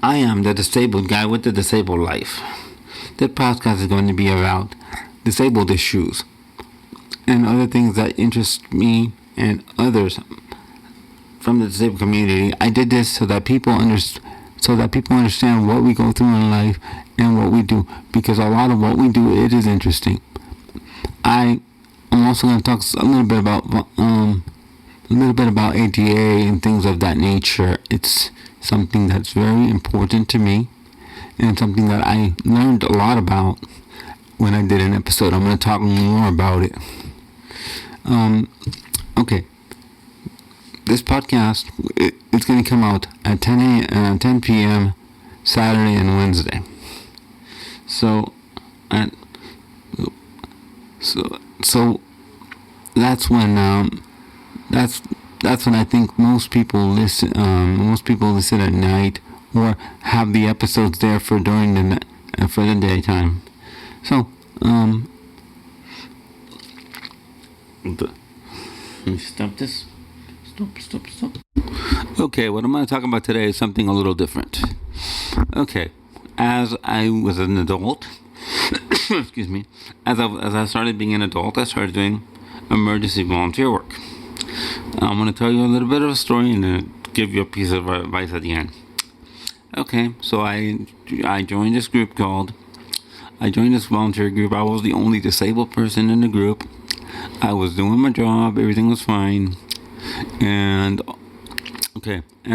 I am the disabled guy with the disabled life. This podcast is going to be about disabled issues and other things that interest me and others from the disabled community. I did this so that people understand what we go through in life and what we do, because a lot of what we do, it is interesting. I'm also going to talk a little bit about ADA and things of that nature. It's something that's very important to me and something that I learned a lot about when I did an episode. I'm going to talk more about it. Okay. This podcast, it's going to come out at 10 p.m. Saturday and Wednesday. So that's when that's when I think most people listen. Most people listen at night or have the episodes there for the daytime. So let me stop this. Stop. Okay, what I'm going to talk about today is something a little different. Okay, as I was an adult, excuse me, as I started being an adult, I started doing emergency volunteer work. I'm going to tell you a little bit of a story and then give you a piece of advice at the end. Okay, so I joined this volunteer group. I was the only disabled person in the group. I was doing my job. Everything was fine. And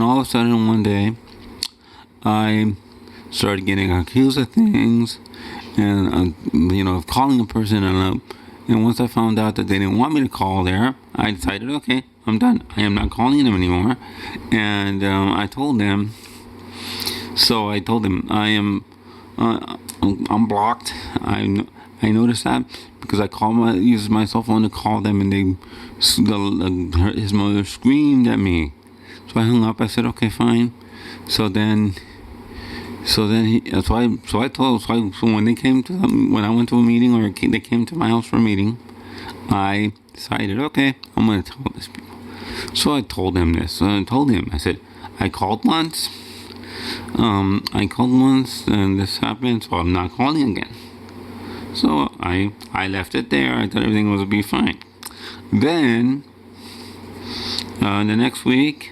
all of a sudden one day, I started getting accused of things, and of calling a person, and once I found out that they didn't want me to call there, I decided, okay, I'm done. I am not calling them anymore. And I told them I am I'm blocked. I noticed that because I used my cell phone to call them, and his mother screamed at me. So I hung up. I said, okay, fine. So when they came when I went to a meeting, or they came to my house for a meeting, I decided, okay, I'm going to tell these people. So I told them this. So I told him, I said, I called once, and this happened, so I'm not calling again. So I left it there. I thought everything was going to be fine. Then, the next week,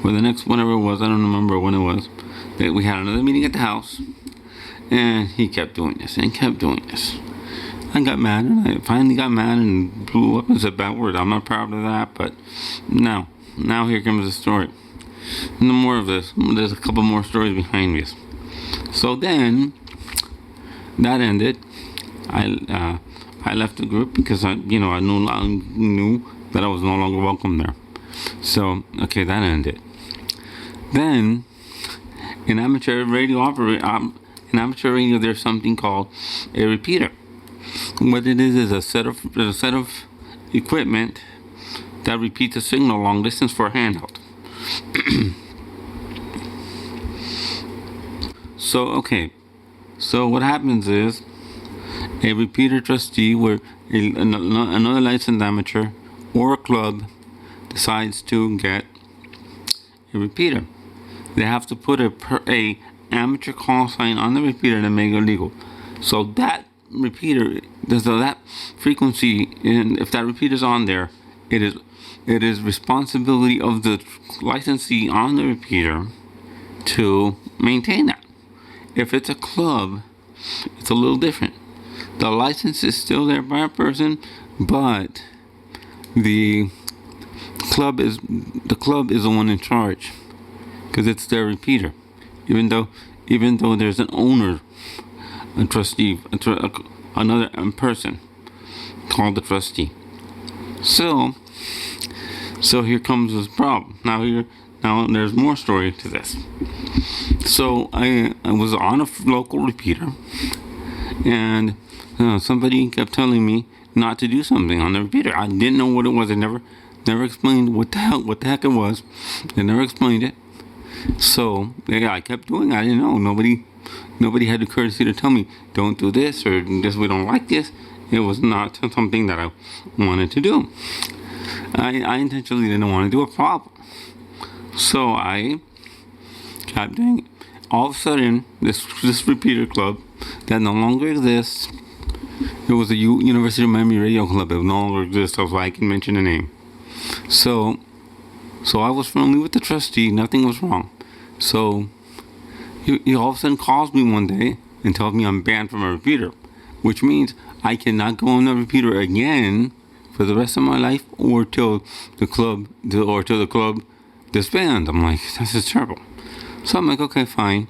or the next whatever it was, I don't remember when it was, that we had another meeting at the house, and he kept doing this. I got mad, and I finally got mad and blew up and said bad word. I'm not proud of that, but now here comes the story. No more of this. There's a couple more stories behind this. So then, that ended. I left the group because I knew that I was no longer welcome there. So, okay, that ended. Then, in amateur radio, there's something called a repeater. What it is a set of equipment that repeats a signal long distance for a handheld. So what happens is a repeater trustee, where another licensed amateur or a club decides to get a repeater, they have to put a amateur call sign on the repeater to make it legal. So that repeater, that frequency, and if that repeater is on there, it is responsibility of the licensee on the repeater to maintain that. If it's a club, it's a little different. The license is still there by a person, but the club is the one in charge, because it's their repeater. Even though there's an owner, a trustee, another person called the trustee. So here comes this problem. Now there's more story to this. So I was on a local repeater, and somebody kept telling me not to do something on the repeater. I didn't know what it was. They never explained what the heck it was. They never explained it. So I kept doing it. I didn't know. Nobody had the courtesy to tell me, don't do this, or this, we don't like this. It was not something that I wanted to do. I intentionally didn't want to do a problem. So I kept doing it. all of a sudden, this repeater club that no longer exists. It was the University of Miami Radio Club. It no longer exists, so I can mention the name. So I was friendly with the trustee. Nothing was wrong. So he all of a sudden calls me one day and tells me I'm banned from a repeater, which means I cannot go on a repeater again for the rest of my life, or till the club disbands. I'm like, this is terrible. So I'm like, okay, fine.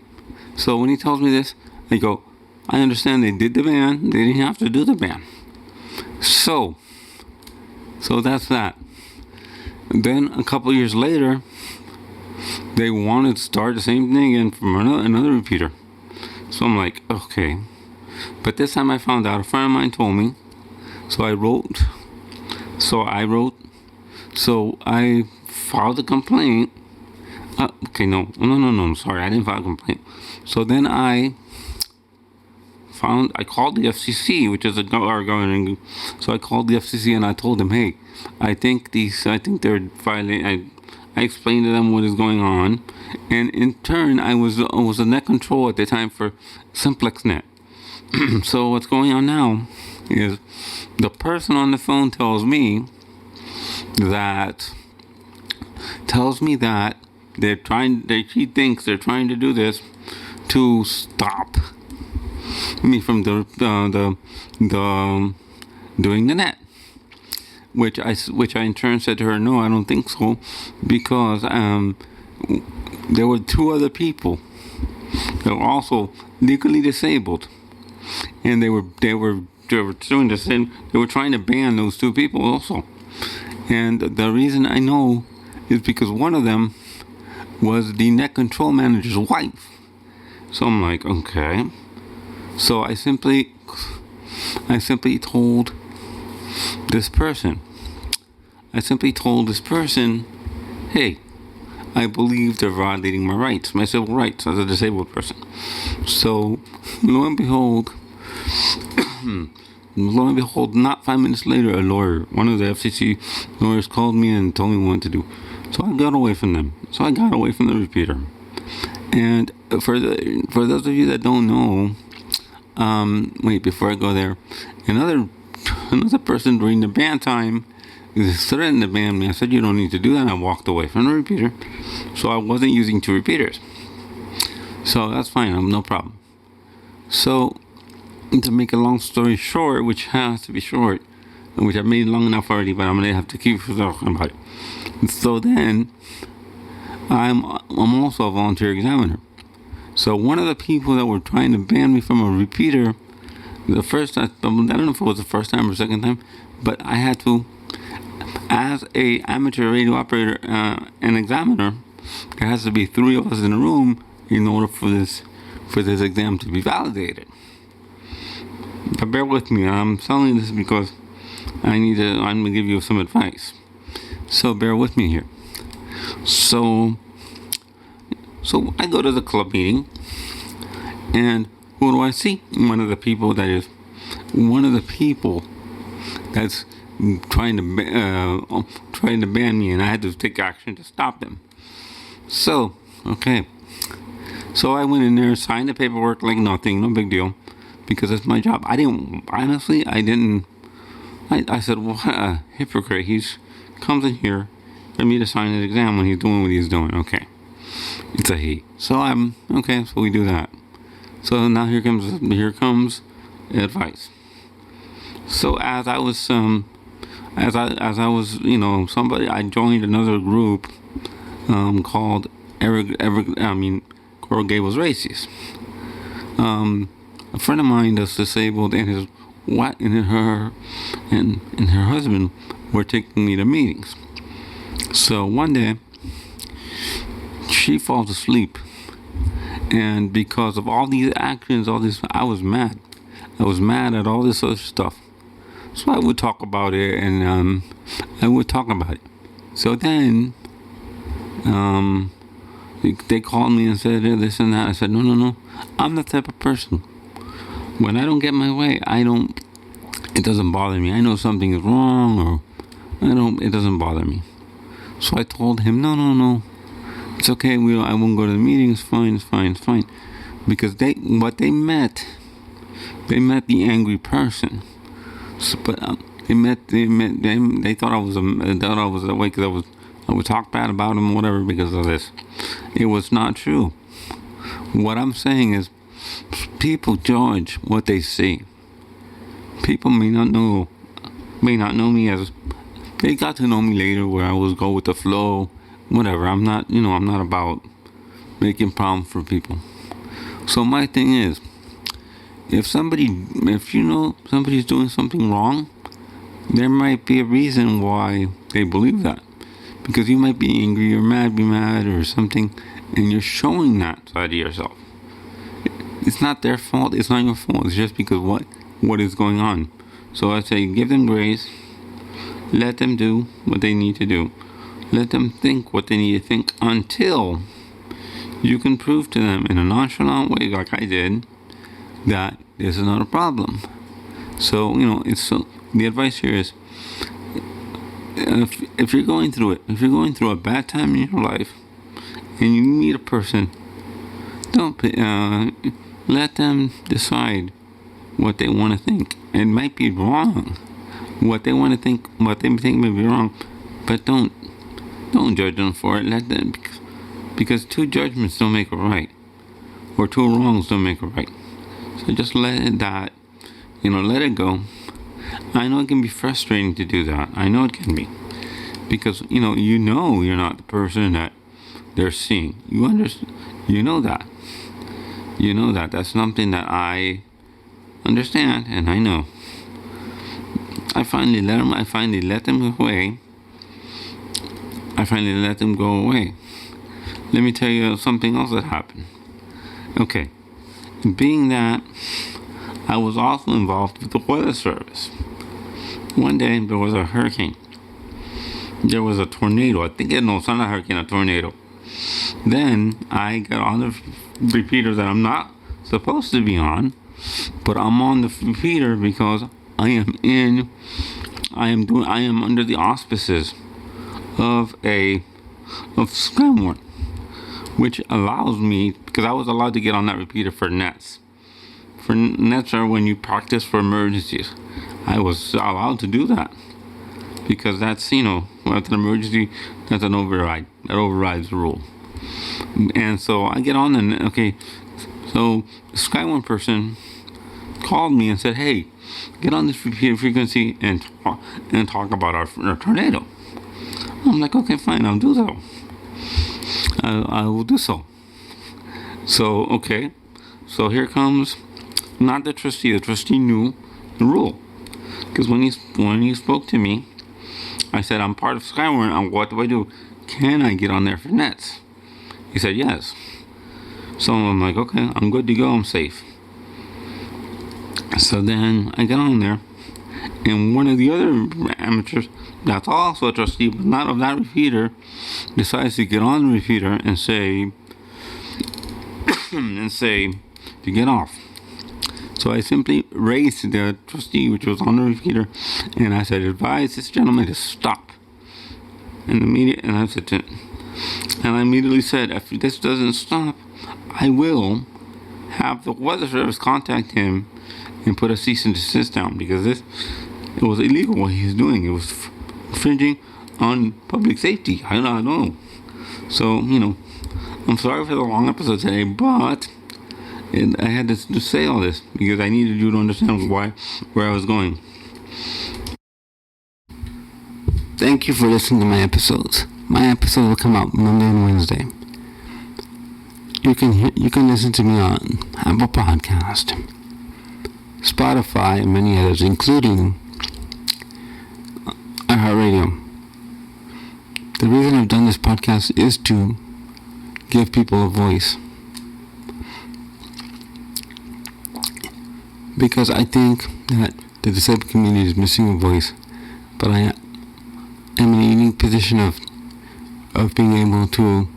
So when he tells me this, I go, I understand they did the ban. They didn't have to do the ban. So that's that. And then a couple years later, they wanted to start the same thing again from another repeater. So I'm like, okay. But this time I found out, a friend of mine told me. So I filed a complaint. Okay, no, I'm sorry, I didn't file a complaint. So then I called the FCC, which is our governing. So I called the FCC and I told them, hey, I think they're violating. I explained to them what is going on, and in turn, I was the net control at the time for SimplexNet. So what's going on now is the person on the phone tells me that she thinks they're trying to do this to stop me from the doing the net, which I in turn said to her, no, I don't think so, because there were two other people that were also legally disabled, and they were doing the same. They were trying to ban those two people also, and the reason I know is because one of them was the net control manager's wife. So I'm like, okay. So I simply told this person, hey, I believe they're violating my rights, my civil rights as a disabled person. So lo and behold, not 5 minutes later, a lawyer, one of the FCC lawyers, called me and told me what to do. So I got away from them. So I got away from the repeater. And for those of you that don't know, before I go there, another person during the ban time threatened to ban me. I said, you don't need to do that. I walked away from the repeater. So I wasn't using two repeaters. So that's fine. No problem. So to make a long story short, which has to be short, which I've made long enough already, but I'm going to have to keep talking about it. So then, I'm also a volunteer examiner. So one of the people that were trying to ban me from a repeater, I don't know if it was the first time or second time, but I had to, as a amateur radio operator and examiner, there has to be three of us in a room in order for this exam to be validated. But bear with me, I'm telling you this because I'm going to give you some advice. So bear with me here. So I go to the club meeting, and who do I see? One of the people that's trying to ban me, and I had to take action to stop them. So, okay. So I went in there, signed the paperwork like nothing, no big deal, because it's my job. I said, well, what a hypocrite. He's comes in here for me to sign his exam when he's doing what he's doing. Okay. It's a he. So so we do that. So now here comes advice. So as I was I joined another group called Coral Gables Races. A friend of mine that's disabled, and her husband were taking me to meetings. So one day she falls asleep, and because of all these actions, I was mad. I was mad at all this other stuff. So I would talk about it, and So then they called me and said this and that. I said, no, I'm the type of person, when I don't get my way, it doesn't bother me. I know something is wrong, or it doesn't bother me. So I told him, no, It's okay. I won't go to the meeting. It's fine. Because they met the angry person. So, but they thought I was awake because I would talk bad about him or whatever because of this. It was not true. What I'm saying is, people judge what they see. People may not know me as they got to know me later, where I was go with the flow, whatever. I'm not about making problems for people. So my thing is, if you know somebody's doing something wrong, there might be a reason why they believe that. Because you might be angry or be mad or something, and you're showing that side of yourself. It's not their fault. It's not your fault. It's just because what is going on. So I say, give them grace. Let them do what they need to do. Let them think what they need to think until you can prove to them in a nonchalant way, like I did, that this is not a problem. So, the advice here is, if you're going through a bad time in your life, and you meet a person, don't let them decide what they want to think. It might be wrong. What they want to think, what they think may be wrong, but don't judge them for it. Let them, because two judgments don't make a right, or two wrongs don't make a right. So just let it go. I know it can be frustrating to do that. I know it can be, because you're not the person that they're seeing. You understand? You know that. That's something that I understand, and I know. I finally let them go away. Let me tell you something else that happened. Okay. Being that I was also involved with the weather service. One day there was a hurricane. There was a tornado. It's not a hurricane, a tornado. Then I got on the repeater that I'm not supposed to be on, but I'm on the repeater because I am under the auspices of Skywarn, which allows me, because I was allowed to get on that repeater for nets. For nets are when you practice for emergencies. I was allowed to do that because that's, when it's an emergency, that's an override. That overrides the rule. And so I get on and so the Skywarn person called me and said, "Hey, get on this repeater frequency and talk about our tornado." I'm like, "Okay, fine, I'll do so. I will do so." So, okay. So here comes, not the trustee. The trustee knew the rule. Because when he spoke to me, I said, "I'm part of Skywarn, and what do I do? Can I get on there for nets?" He said, "Yes." So I'm like, "Okay, I'm good to go. I'm safe." So then I got on there, and one of the other amateurs, that's also a trustee, but not of that repeater, decides to get on the repeater and say, to get off. So I simply raised the trustee, which was on the repeater, and I said, "Advise this gentleman to stop." And I immediately said, "If this doesn't stop, I will have the weather service contact him and put a cease and desist down, because it was illegal what he's doing. It was infringing on public safety. I don't know." So, I'm sorry for the long episode today, but I had to say all this because I needed you to understand where I was going. Thank you for listening to my episodes. My episode will come out Monday and Wednesday. You can listen to me on Apple Podcast, Spotify, and many others, including iHeartRadio. The reason I've done this podcast is to give people a voice, because I think that the disabled community is missing a voice, but I am in a unique position of being able to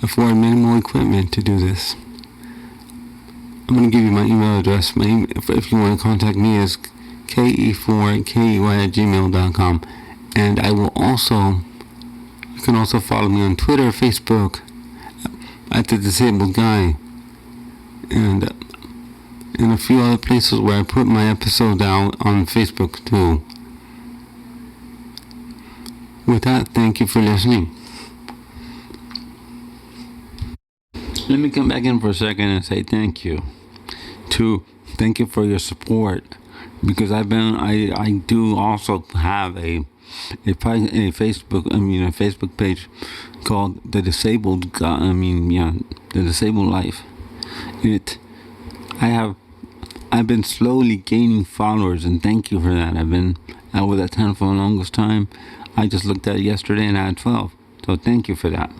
afford minimal equipment to do this. I'm going to give you my email address. If you want to contact me, is ke4key@gmail.com, and I will also can also follow me on Twitter, Facebook, at The Disabled Guy, and a few other places where I put my episodes out on Facebook too. With that, thank you for listening. Let me come back in for a second and say thank you. Thank you for your support, because I do also have a Facebook page called The Disabled Guy. The Disabled Life. I've been slowly gaining followers, and thank you for that. I've been out with that 10 for the longest time. I just looked at it yesterday and I had 12. So thank you for that.